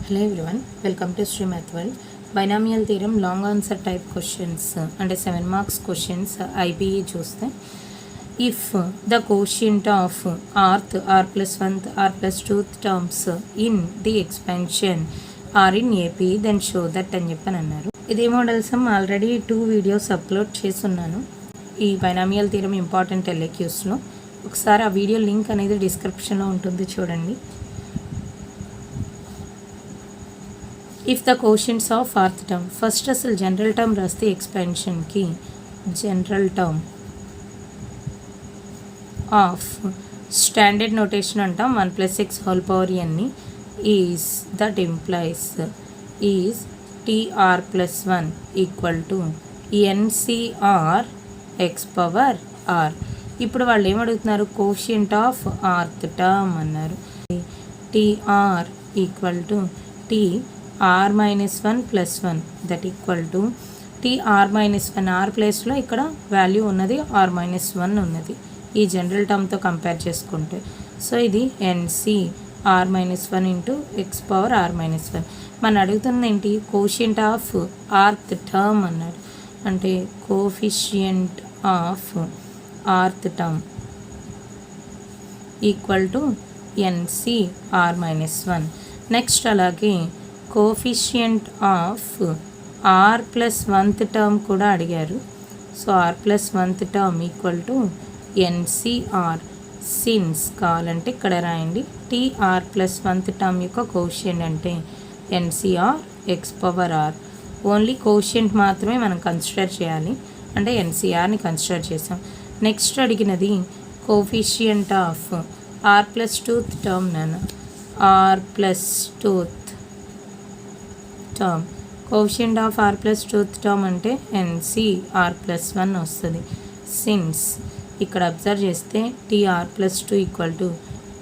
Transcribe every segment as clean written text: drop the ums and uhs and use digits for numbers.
Hello everyone, welcome to Stream Math World. Binomial theorem long answer type questions అంటే 7 marks questions IBE చూస్తే if the quotient of rth, r plus 1th, r plus 2th terms in the expansion are in AP then show that అని చెప్పని అన్నారు. ఇదే models already 2 videos upload చేస్తున్నాను ఈ binomial theorem important LAQsలో. ఒకసారి ఆ video link అనేది డిస్క్రిప్షన్లో ఉంటుంది చూడండి. If the quotients of rth term, first అసలు జనరల్ టర్మ్ రాస్తే ఎక్స్పాన్షన్కి general term of standard notation అంటాం 1 + x whole power n is that implies is tr + 1 equal to ncr x power r. ఇప్పుడు వాళ్ళు ఏమడుగుతున్నారు, కోషియంట్ ఆఫ్ rth టర్మ్ అన్నారు. tr equal to r minus 1 plus 1 that equal to tr minus 1 r ప్లేస్లో ఇక్కడ value ఉన్నది r minus 1 ఉన్నది ఈ general టర్మ్తో compare చేసుకుంటే. సో ఇది nc r minus 1 into x power r minus 1. మన అడుగుతుంది ఏంటి, కోషియంట్ ఆఫ్ rth టర్మ్ అన్నాడు. అంటే coefficient of rth term equal to nc r minus 1. Next అలాగే coefficient of r plus 1th term కూడా అడిగారు. So r plus 1th term equal to ncr. Since కావాలంటే ఇక్కడ రాయండి, tr ప్లస్ 1th టర్మ్ యొక్క coefficient అంటే ncr x power r. Only coefficient మాత్రమే మనం కన్సిడర్ చేయాలి, అంటే ncrని కన్సిడర్ చేసాం. నెక్స్ట్ అడిగినది coefficient of r plus 2th term నాన్న, r plus 2th term. Quotient of r plus 2th term అంటే ncr ప్లస్ 1 వస్తుంది. సిన్స్ ఇక్కడ అబ్జర్వ్ చేస్తే tr plus 2 equal to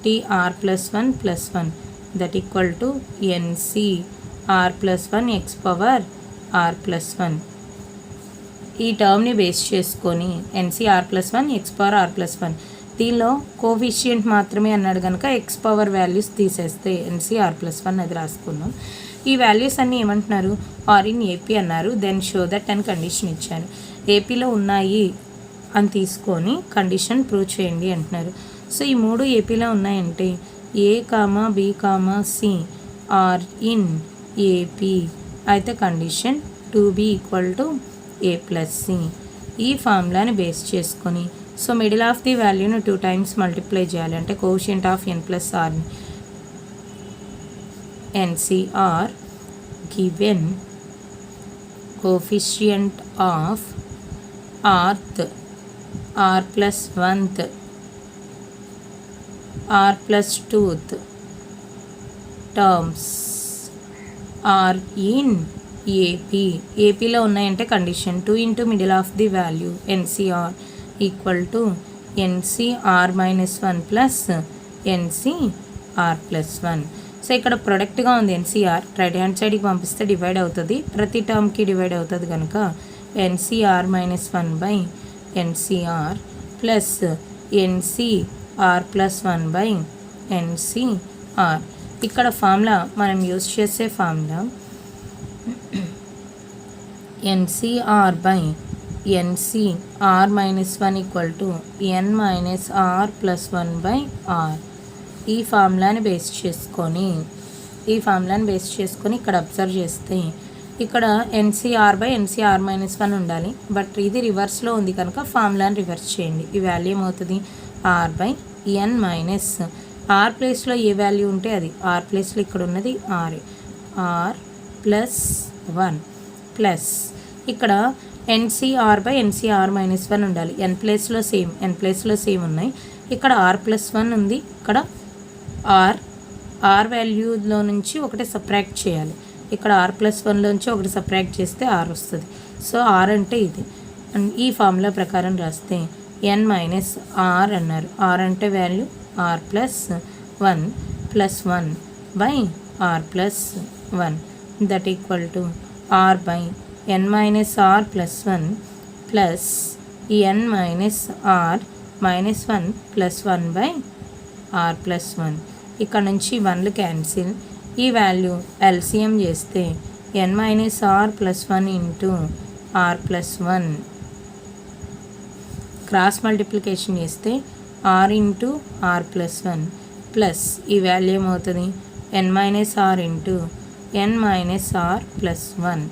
tr plus 1 plus 1 that equal to ncr plus 1 x power r plus 1. ఈ టర్మ్ని base చేసుకొని ncr plus 1 x power r plus 1. దీనిలో coefficient మాత్రమే అన్నాడు కనుక x పవర్ వాల్యూస్ తీసేస్తే ncr ప్లస్ 1 అది రాసుకున్నాం. ఈ వాల్యూస్ అన్నీ ఏమంటున్నారు, ఆర్ ఇన్ ఏపీ అన్నారు. దెన్ షో దట్ అని కండిషన్ ఇచ్చారు. ఏపీలో ఉన్నాయి అని తీసుకొని కండిషన్ ప్రూవ్ చేయండి అంటున్నారు. సో ఈ మూడు ఏపీలో ఉన్నాయంటే A comma B comma C are in AP అయితే condition 2b equal to a plus C. ఈ ఫార్ములాని బేస్ చేసుకొని సో మిడిల్ ఆఫ్ ది వాల్యూను 2 టైమ్స్ మల్టిప్లై చేయాలి, అంటే కోషియంట్ ఆఫ్ n ప్లస్ ఆర్ని ncr given coefficient of rth, r plus 1th, r plus 2th terms are in AP. ఏపీలో ఉన్నాయంటే condition 2 into middle of the value ncr equal to ncr minus 1 plus ncr plus 1. So ఇక్కడ ప్రొడక్ట్గా ఉంది ncr, right hand సైడ్కి పంపిస్తే divide అవుతుంది, ప్రతి టర్మ్కి divide అవుతుంది కనుక ncr minus 1 by ncr plus ncr plus 1 by ncr. ఇక్కడ ఫార్ములా మనం యూజ్ చేసే formula ncr by ncr minus 1 equal to n minus r plus 1 by r. ఈ ఫార్ములాని బేస్ చేసుకొని ఇక్కడ అబ్జర్వ్ చేస్తే ఇక్కడ ncr బై ncr మైనస్ 1 ఉండాలి, బట్ ఇది రివర్స్లో ఉంది కనుక ఫార్ములాని రివర్స్ చేయండి. ఈ వాల్యూ ఏమవుతుంది, r by n minus r ప్లేస్లో ఏ వాల్యూ ఉంటే అది, r ప్లేస్లో ఇక్కడ ఉన్నది r ప్లస్ 1 ప్లస్ ఇక్కడ ncr బై ncr మైనస్ 1 ఉండాలి, n ప్లేస్లో సేమ్ ఉన్నాయి. ఇక్కడ r ప్లస్ 1 ఉంది, ఇక్కడ r వాల్యూలో నుంచి ఒకటి సబ్ట్రాక్ట్ చేయాలి, ఇక్కడ r ప్లస్ 1లోంచి ఒకటి సబ్ట్రాక్ట్ చేస్తే r వస్తుంది. సో r అంటే ఇది, ఈ ఫార్ములా ప్రకారం రాస్తే n మైనస్ r అన్నారు. r అంటే value r plus 1 plus 1 by r plus 1 that equal to r by n minus r plus 1 plus n minus r minus 1 plus 1 by r plus 1. ఇక్కడ నుంచి 1లు క్యాన్సిల్, ఈ value LCM చేస్తే n minus R plus 1 into R plus 1 cross multiplication చేస్తే R into R plus 1 ప్లస్ ఈ value ఏమవుతుంది n minus R into n minus R plus 1.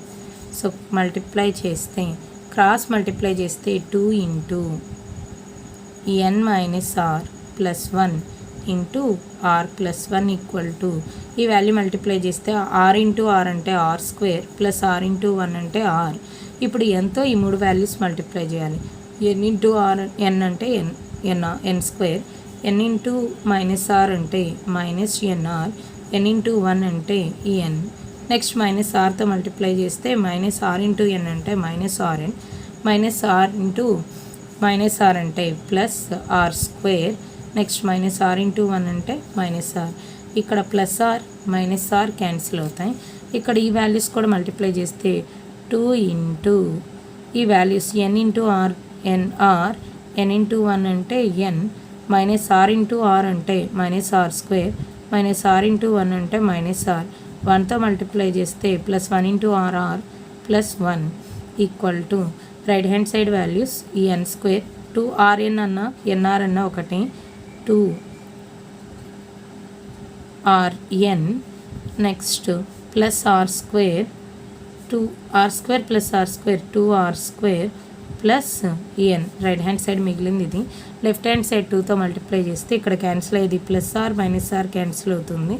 So multiply చేస్తే క్రాస్ మల్టిప్లై చేస్తే 2 into n minus R plus 1 into R plus 1 equal to ఈ value multiply చేస్తే R into R అంటే R square plus R into 1 అంటే are. ఇప్పుడు ఎంతో ఈ మూడు వాల్యూస్ మల్టిప్లై చేయాలి. ఎన్ ఇంటూ ఆర్ ఎన్ అంటే N square, N into minus R అంటే మైనస్ ఎన్ఆర్, ఎన్ ఇంటూ 1 అంటే ఎన్. నెక్స్ట్ మైనస్ ఆర్తో మల్టిప్లై చేస్తే మైనస్ ఆర్ ఇంటూ ఎన్ అంటే minus R N, minus R into minus R అంటే plus R square. Next minus R into 1 అంటే minus R. ఇక్కడ plus R minus R cancel అవుతాయి. ఇక్కడ ఈ వాల్యూస్ కూడా మల్టిప్లై చేస్తే 2 ఇంటూ ఈ values N into R NR, N into 1 అంటే N, minus R into R అంటే minus R square, minus R into 1 అంటే మైనస్ ఆర్. 1తో మల్టిప్లై చేస్తే plus 1 into R plus 1 equal to right hand side values ఈ N square 2 RN అన్న NR అన్న ఒకటి 2 RN. Next plus R square 2 R square plus R square 2 R square plus ఎన్. Right hand side మిగిలింది ఇది. Left hand side 2తో multiply చేస్తే ఇక్కడ cancel అయ్యేది plus R minus R cancel అవుతుంది.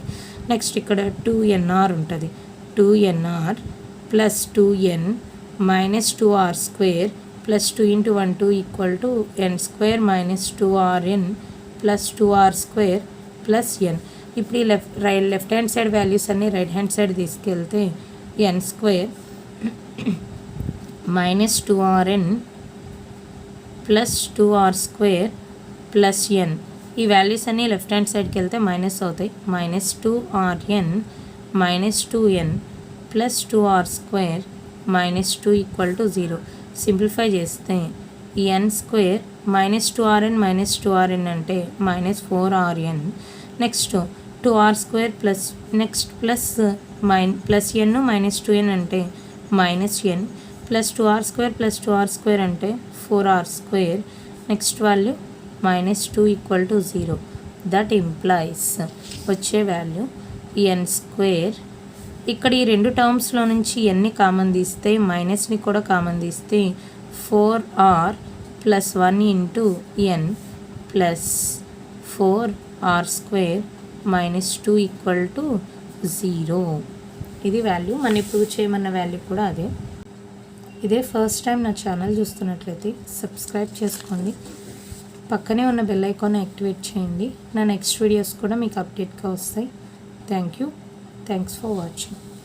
నెక్స్ట్ ఇక్కడ 2ఎన్ఆర్ ఉంటుంది. 2ఎన్ఆర్ ప్లస్ 2ఎన్ మైనస్ 2ఆర్ square plus 2 into 1 2 equal to N square minus 2ఆర్ఎన్ ప్లస్ 2ఆర్ స్క్వేర్ ప్లస్ ఎన్. ఇప్పుడు ఈ లెఫ్ట్ హ్యాండ్ సైడ్ వాల్యూస్ అన్నీ రైట్ హ్యాండ్ సైడ్ తీసుకెళ్తే ఎన్ స్క్వేర్ మైనస్ 2ఆర్ఎన్ ప్లస్ 2ఆర్ స్క్వేర్ ప్లస్ ఎన్. ఈ వాల్యూస్ అన్నీ లెఫ్ట్ హ్యాండ్ సైడ్కి వెళ్తే మైనస్ అవుతాయి. మైనస్ 2ఆర్ఎన్ మైనస్ 2ఎన్ ప్లస్ 2ఆర్ square minus 2 equal to 0. Simplify చేస్తే ఎన్ స్క్వేర్ మైనస్ 2ఆర్ఎన్ మైనస్ 2ఆర్ఎన్ అంటే మైనస్ 4ఆర్ఎన్. నెక్స్ట్ 2ఆర్ square plus next plus N minus 2ఎన్ అంటే మైనస్ ఎన్ ప్లస్ 2ఆర్ స్క్వేర్ ప్లస్ 2ఆర్ స్క్వేర్ అంటే 4ఆర్ square. Next value minus 2 equal to 0. That implies వచ్చే వాల్యూ ఎన్ స్క్వేర్. ఇక్కడ ఈ రెండు టర్మ్స్లో నుంచి ఎన్ని కామన్ తీస్తే మైనస్ని కూడా కామన్ తీస్తే 4ఆర్ ప్లస్ 1 ఇంటూ ఎన్ ప్లస్ 4ఆర్ స్క్వేర్ మైనస్ 2 ఈక్వల్ టు 0. ఇది వాల్యూ. మనం ఇప్పుడు చేయమన్న వాల్యూ కూడా అదే. ఇదే ఫస్ట్ టైం నా ఛానల్ చూస్తున్నట్లయితే సబ్స్క్రైబ్ చేసుకోండి. పక్కనే ఉన్న బెల్ ఐకాన్ యాక్టివేట్ చేయండి. నా నెక్స్ట్ వీడియోస్ కూడా మీకు అప్డేట్గా వస్తాయి. Thanks for watching.